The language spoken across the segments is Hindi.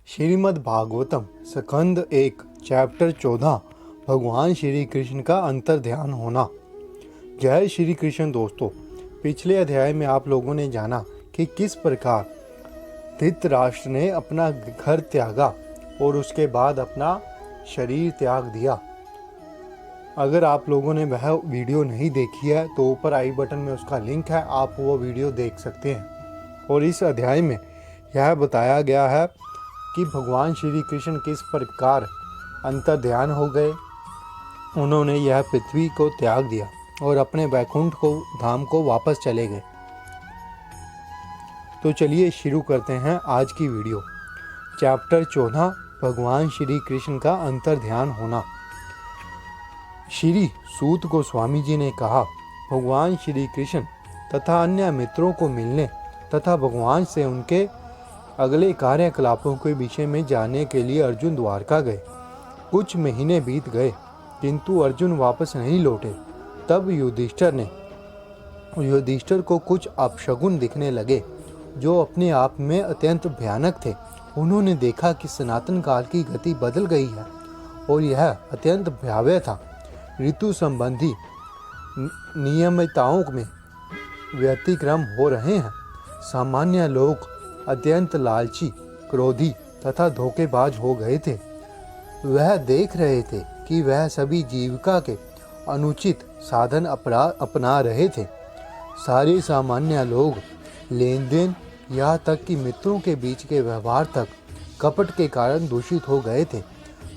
श्रीमद् भागवतम स्कंद 1 चैप्टर 14 भगवान श्री कृष्ण का अंतर ध्यान होना। जय श्री कृष्ण दोस्तों, पिछले अध्याय में आप लोगों ने जाना कि किस प्रकार धृतराष्ट्र ने अपना घर त्यागा और उसके बाद अपना शरीर त्याग दिया। अगर आप लोगों ने वह वीडियो नहीं देखी है तो ऊपर आई बटन में उसका लिंक है, आप वो वीडियो देख सकते हैं। और इस अध्याय में यह बताया गया है कि भगवान श्री कृष्ण किस प्रकार अंतर ध्यान हो गए। उन्होंने यह पृथ्वी को त्याग दिया और अपने वैकुंठ को धाम को वापस चले गए। तो चलिए शुरू करते हैं आज की वीडियो। चैप्टर 14 भगवान श्री कृष्ण का अंतर ध्यान होना। श्री सूत गोस्वामी जी ने कहा, भगवान श्री कृष्ण तथा अन्य मित्रों को मिलने तथा भगवान से उनके अगले कार्यकलापों के विषय में जानने के लिए अर्जुन द्वारका गए। कुछ महीने बीत गए किंतु अर्जुन वापस नहीं लौटे। तब युधिष्ठिर को कुछ अपशगुन दिखने लगे जो अपने आप में अत्यंत भयानक थे। उन्होंने देखा कि सनातन काल की गति बदल गई है और यह अत्यंत भयावह था। ऋतु संबंधी नियमितताओं में व्यतिक्रम हो रहे हैं। सामान्य लोग अत्यंत लालची, क्रोधी तथा धोखेबाज हो गए थे। वह देख रहे थे कि वह सभी जीविका के अनुचित साधन अपना रहे थे। सारे सामान्य लोग लेन देन यहाँ तक कि मित्रों के बीच के व्यवहार तक कपट के कारण दूषित हो गए थे।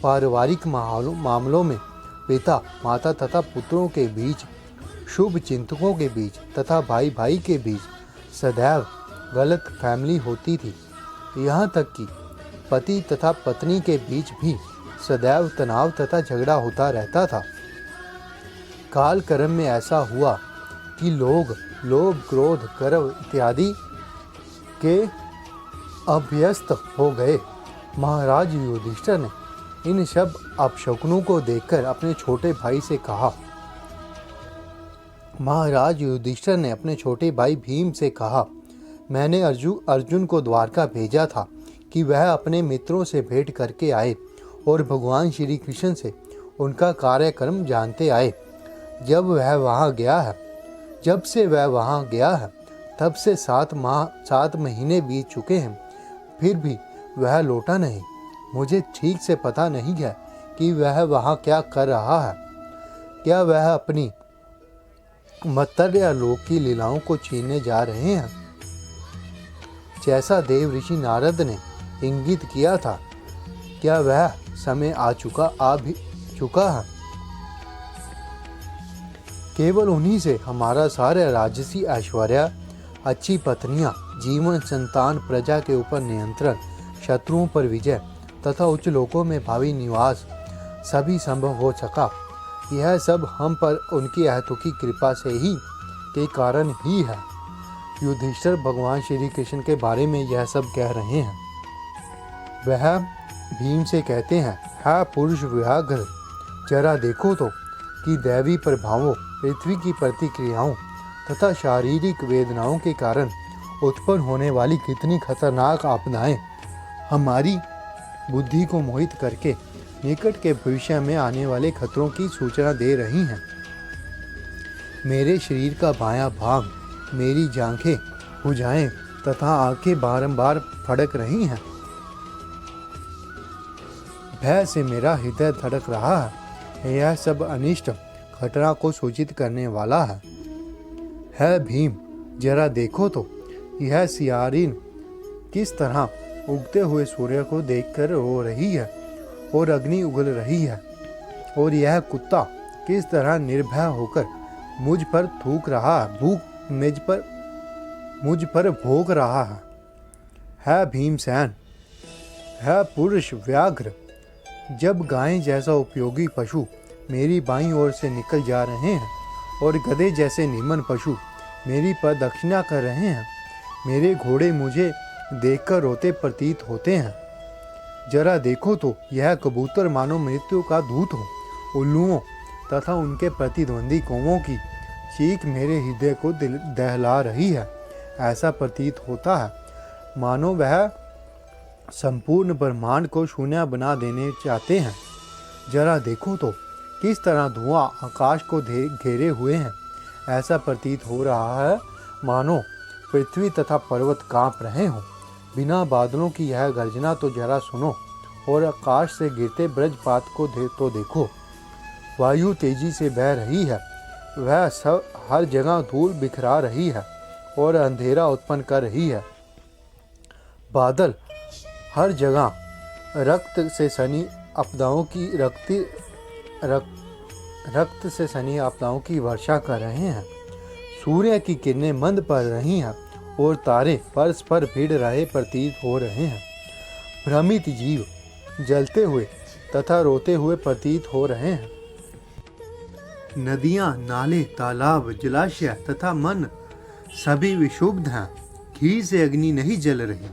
पारिवारिक मामलों में पिता माता तथा पुत्रों के बीच, शुभ चिंतकों के बीच तथा भाई भाई के बीच सदैव गलत फैमिली होती थी। यहाँ तक कि पति तथा पत्नी के बीच भी सदैव तनाव तथा झगड़ा होता रहता था। काल क्रम में ऐसा हुआ कि लोग लोभ, क्रोध, गर्व इत्यादि के अभ्यस्त हो गए। महाराज युधिष्ठिर ने इन सब अपशकुनों को देखकर अपने छोटे भाई से कहा, महाराज युधिष्ठिर ने अपने छोटे भाई भीम से कहा, मैंने अर्जुन को द्वारका भेजा था कि वह अपने मित्रों से भेंट करके आए और भगवान श्री कृष्ण से उनका कार्यक्रम जानते आए। जब से वह वहाँ गया है तब से 7 महीने बीत चुके हैं, फिर भी वह लौटा नहीं। मुझे ठीक से पता नहीं है कि वह वहाँ क्या कर रहा है। क्या वह अपनी मर्त्य लोक की लीलाओं को छीनने जा रहे हैं, जैसा देव ऋषि नारद ने इंगित किया था? क्या वह समय आ भी चुका है? केवल उन्हीं से हमारा सारा राजसी ऐश्वर्य, अच्छी पत्नियां, जीवन, संतान, प्रजा के ऊपर नियंत्रण, शत्रुओं पर विजय तथा उच्च लोकों में भावी निवास सभी संभव हो सका। यह सब हम पर उनकी अहेतुकी कृपा से ही के कारण ही है। युधिष्ठिर भगवान श्री कृष्ण के बारे में यह सब कह रहे हैं। वह भीम से कहते हैं, है पुरुष व्याघ्र, जरा देखो तो कि दैवी प्रभावों, पृथ्वी की प्रतिक्रियाओं तथा शारीरिक वेदनाओं के कारण उत्पन्न होने वाली कितनी खतरनाक आपदाएं हमारी बुद्धि को मोहित करके निकट के भविष्य में आने वाले खतरों की सूचना दे रही हैं। मेरे शरीर का बायां भाग, मेरी जांघें, भुजाएं तथा आंखें बारंबार फड़क रही हैं। भय से मेरा हृदय धड़क रहा है। यह सब अनिष्ट घटना को सूचित करने वाला है भीम, जरा देखो तो यह सियारिन किस तरह उगते हुए सूर्य को देखकर रो रही है और अग्नि उगल रही है, और यह कुत्ता किस तरह निर्भय होकर मुझ पर थूक रहा है, मुझ पर भोग रहा है भीमसेन, है पुरुष व्याघ्र। जब गाय जैसा उपयोगी पशु मेरी बाईं ओर से निकल जा रहे हैं और गधे जैसे निमन पशु मेरी प्रदक्षिणा कर रहे हैं, मेरे घोड़े मुझे देखकर रोते प्रतीत होते हैं। जरा देखो तो यह कबूतर मानो मृत्यु का दूत हो। उल्लुओं तथा उनके प्रतिद्वंदी कौवों की चीख मेरे हृदय को दहला रही है। ऐसा प्रतीत होता है मानो वह संपूर्ण ब्रह्मांड को शून्य बना देने चाहते हैं। जरा देखो तो किस तरह धुआं आकाश को घेरे हुए हैं। ऐसा प्रतीत हो रहा है मानो पृथ्वी तथा पर्वत कांप रहे हों। बिना बादलों की यह गर्जना तो जरा सुनो, और आकाश से गिरते ब्रजपात को तो देखो। वायु तेजी से बह रही है, वह सब हर जगह धूल बिखरा रही है और अंधेरा उत्पन्न कर रही है। बादल हर जगह रक्त से सनी आपदाओं की वर्षा कर रहे हैं। सूर्य की किरणें मंद पड़ रही हैं और तारे परस्पर भिड़ रहे प्रतीत हो रहे हैं। भ्रमित जीव जलते हुए तथा रोते हुए प्रतीत हो रहे हैं। नदियां, नाले, तालाब, जलाशय तथा मन सभी विक्षुब्ध हैं। घी से अग्नि नहीं जल रही।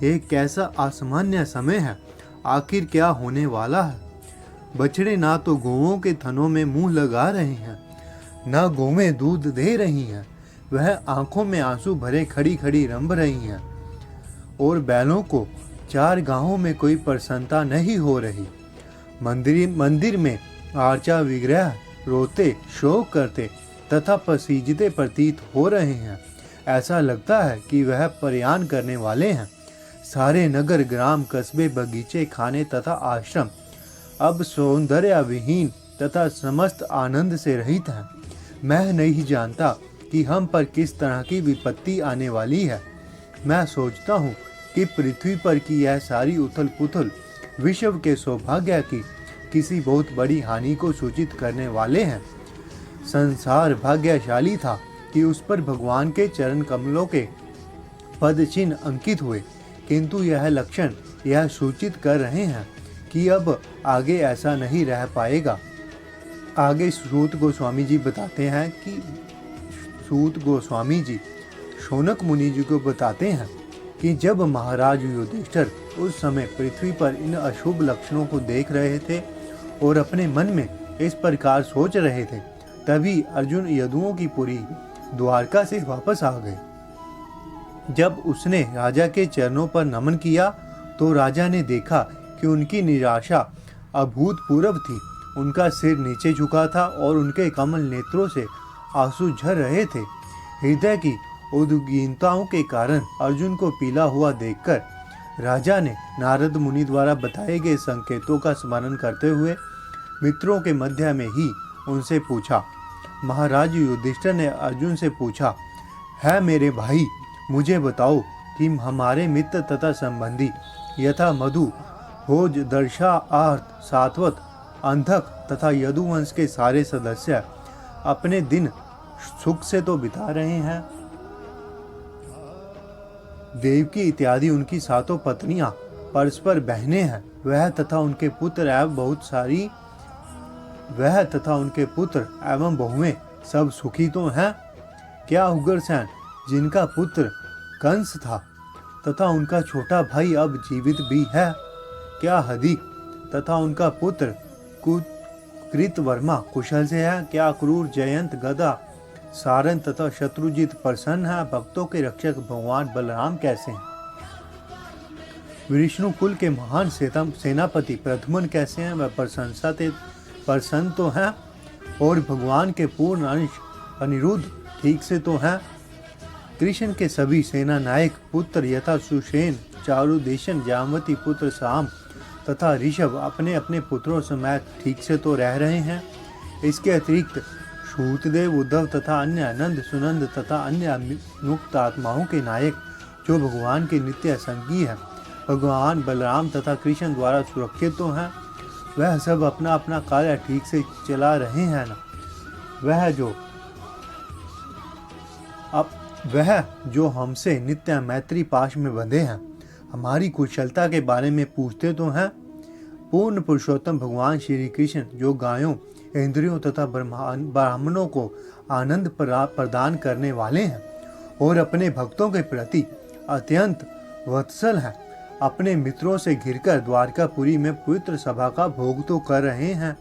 एक कैसा असामान्य समय है। आखिर क्या होने वाला है? बछड़े ना तो गौओं के थनों में मुंह लगा रहे हैं, ना गौवें दूध दे रही हैं। वह आंखों में आंसू भरे खड़ी खड़ी रंभ रही हैं, और बैलों को चार गांवों में कोई प्रसन्नता नहीं हो रही। मंदिर में आर्चा विग्रह रोते, शोक करते तथा पसीजते प्रतीत हो रहे हैं। ऐसा लगता है कि वह प्रयाण करने वाले हैं। सारे नगर, ग्राम, कस्बे, बगीचे, खाने तथा आश्रम अब सौंदर्य विहीन तथा समस्त आनंद से रहित हैं। मैं नहीं जानता कि हम पर किस तरह की विपत्ति आने वाली है। मैं सोचता हूँ कि पृथ्वी पर की यह सारी उथल पुथल विश्व के सौभाग्य की किसी बहुत बड़ी हानि को सूचित करने वाले हैं। संसार भाग्यशाली था कि उस पर भगवान के चरण कमलों के पद चिन्ह अंकित हुए, किंतु यह लक्षण यह सूचित कर रहे हैं कि अब आगे ऐसा नहीं रह पाएगा। आगे सूत गोस्वामी जी बताते हैं कि सूत गोस्वामी जी शौनक मुनि जी को बताते हैं कि जब महाराज युधिष्ठिर उस समय पृथ्वी पर इन अशुभ लक्षणों को देख रहे थे और अपने मन में इस प्रकार सोच रहे थे, तभी अर्जुन यदुओं की पुरी द्वारका से वापस आ गए। जब उसने राजा के चरणों पर नमन किया तो राजा ने देखा कि उनकी निराशा अभूतपूर्व थी। उनका सिर नीचे झुका था और उनके कमल नेत्रों से आंसू झर रहे थे। हृदय की उद्विग्नताओं के कारण अर्जुन को पीला हुआ देखकर राजा ने नारद मुनि द्वारा बताए गए संकेतों का स्मरण करते हुए मित्रों के मध्य में ही उनसे पूछा। महाराज युधिष्ठिर ने अर्जुन से पूछा, है मेरे भाई, मुझे बताओ कि हमारे मित्र तथा संबंधी यथा मधु, भोज, दर्शा, आर्त, सात्वत, अंधक तथा यदुवंश के सारे सदस्य अपने दिन सुख से तो बिता रहे हैं। देवकी इत्यादि उनकी सातों पत्नियां परस्पर बहनें हैं। वह तथा उनके पुत्र एवं बहुएं सब सुखी तो हैं। क्या उग्रसेन, जिनका पुत्र कंस था तथा उनका छोटा भाई अब जीवित भी है? क्या हदिक तथा उनका पुत्र कृतवर्मा कुशल से है? क्या क्रूर, जयंत, गदा, सारन तथा शत्रुजीत प्रसन्न है? भक्तों के रक्षक भगवान बलराम कैसे हैं? विष्णु कुल के महान सेनापति प्रद्युम्न कैसे हैं? वह प्रसन्न तो हैं? और भगवान के पूर्ण अंश अनिरुद्ध ठीक से तो हैं? कृष्ण के सभी सेना नायक पुत्र यथा सुषेण, चारुदेशन, जामवती पुत्र साम तथा ऋषभ अपने अपने पुत्रों समेत ठीक से तो रह रहे हैं। इसके अतिरिक्त सूतदेव, उद्धव तथा अन्य नंद, सुनंद तथा अन्य मुक्त आत्माओं के नायक जो भगवान के नित्य संगी हैं, भगवान बलराम तथा कृष्ण द्वारा सुरक्षित तो हैं। वह सब अपना अपना कार्य ठीक से चला रहे हैं ना? वह जो हमसे नित्य मैत्री पाश में बंधे हैं, हमारी कुशलता के बारे में पूछते तो हैं। पूर्ण पुरुषोत्तम भगवान श्री कृष्ण जो गायों, इंद्रियों तथा ब्राह्मणों को आनंद प्रदान करने वाले हैं और अपने भक्तों के प्रति अत्यंत वत्सल हैं, अपने मित्रों से घिरकर द्वारकापुरी में पवित्र सभा का भोग तो कर रहे हैं।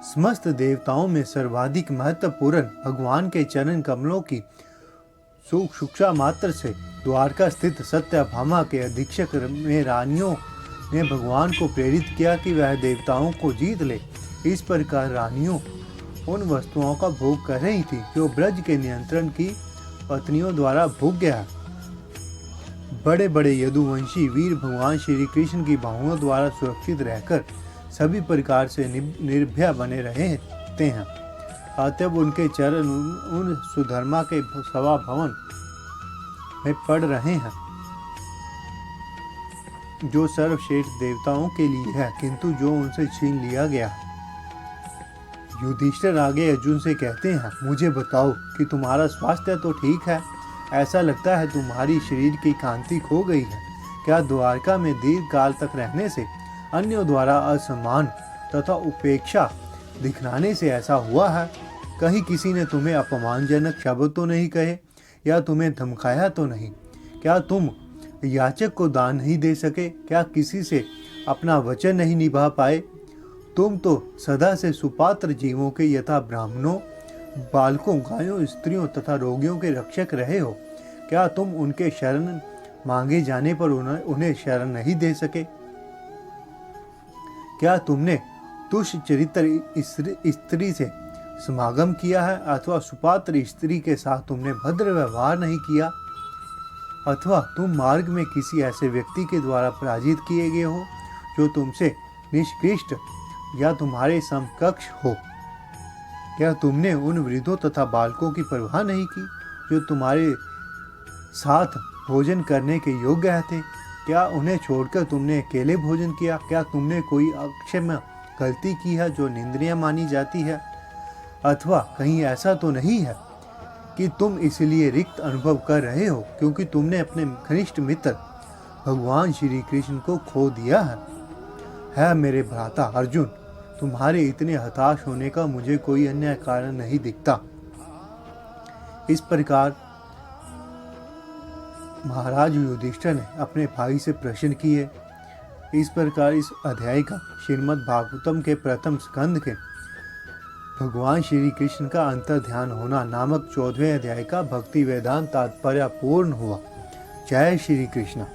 समस्त देवताओं में सर्वाधिक महत्वपूर्ण भगवान के चरण कमलों की शिक्षा मात्र से द्वारका स्थित सत्यभामा के अधीक्षक में रानियों ने भगवान को प्रेरित किया कि वह देवताओं को जीत ले। इस प्रकार रानियों उन वस्तुओं का भोग कर रही थी जो ब्रज के नियंत्रण की पत्नियों द्वारा भोग गया। बड़े बड़े यदुवंशी वीर भगवान श्री कृष्ण की बाहुओं द्वारा सुरक्षित रहकर सभी प्रकार से निर्भय बने रहते हैं। अतः उनके चरण उन सुधर्मा के सभा भवन में पड़ रहे हैं जो सर्वश्रेष्ठ देवताओं के लिए है, किंतु जो उनसे छीन लिया गया। युधिष्ठिर आगे अर्जुन से कहते हैं, मुझे बताओ कि तुम्हारा स्वास्थ्य तो ठीक है, ऐसा लगता है तुम्हारी शरीर की कांति खो गई है। क्या द्वारका में दीर्घ काल तक रहने से अन्यों द्वारा असम्मान तथा उपेक्षा दिखलाने से ऐसा हुआ है? कहीं किसी ने तुम्हें अपमानजनक शब्द तो नहीं कहे या तुम्हें धमकाया तो नहीं? क्या तुम याचक को दान नहीं दे सके? क्या किसी से अपना वचन नहीं निभा पाए? तुम तो सदा से सुपात्र जीवों के यथा ब्राह्मणों, बालकों, गायों, स्त्रियों तथा रोगियों के रक्षक रहे हो। क्या तुम उनके शरण मांगे जाने पर उन्हें शरण नहीं दे सके? क्या तुमने तुष्ट चरित्र स्त्री से समागम किया है अथवा सुपात्र स्त्री के साथ तुमने भद्र व्यवहार नहीं किया? अथवा तुम मार्ग में किसी ऐसे व्यक्ति के द्वारा पराजित किए गए हो जो तुमसे निष्कृष्ट या तुम्हारे समकक्ष हो? क्या तुमने उन वृद्धों तथा बालकों की परवाह नहीं की जो तुम्हारे साथ भोजन करने के योग्य थे? क्या उन्हें छोड़कर तुमने अकेले भोजन किया? क्या तुमने कोई अक्षम्य गलती की है जो निंदनीय मानी जाती है? अथवा कहीं ऐसा तो नहीं है कि तुम इसलिए रिक्त अनुभव कर रहे हो क्योंकि तुमने अपने घनिष्ठ मित्र भगवान श्री कृष्ण को खो दिया है मेरे भ्राता अर्जुन, तुम्हारे इतने हताश होने का मुझे कोई अन्य कारण नहीं दिखता। इस प्रकार महाराज युधिष्ठिर ने अपने भाई से प्रश्न किए। इस प्रकार इस अध्याय का श्रीमद् भागवतम के प्रथम स्कंद के भगवान श्री कृष्ण का अंतर ध्यान होना नामक 14वें अध्याय का भक्ति वेदांत तात्पर्य पूर्ण हुआ। जय श्री कृष्ण।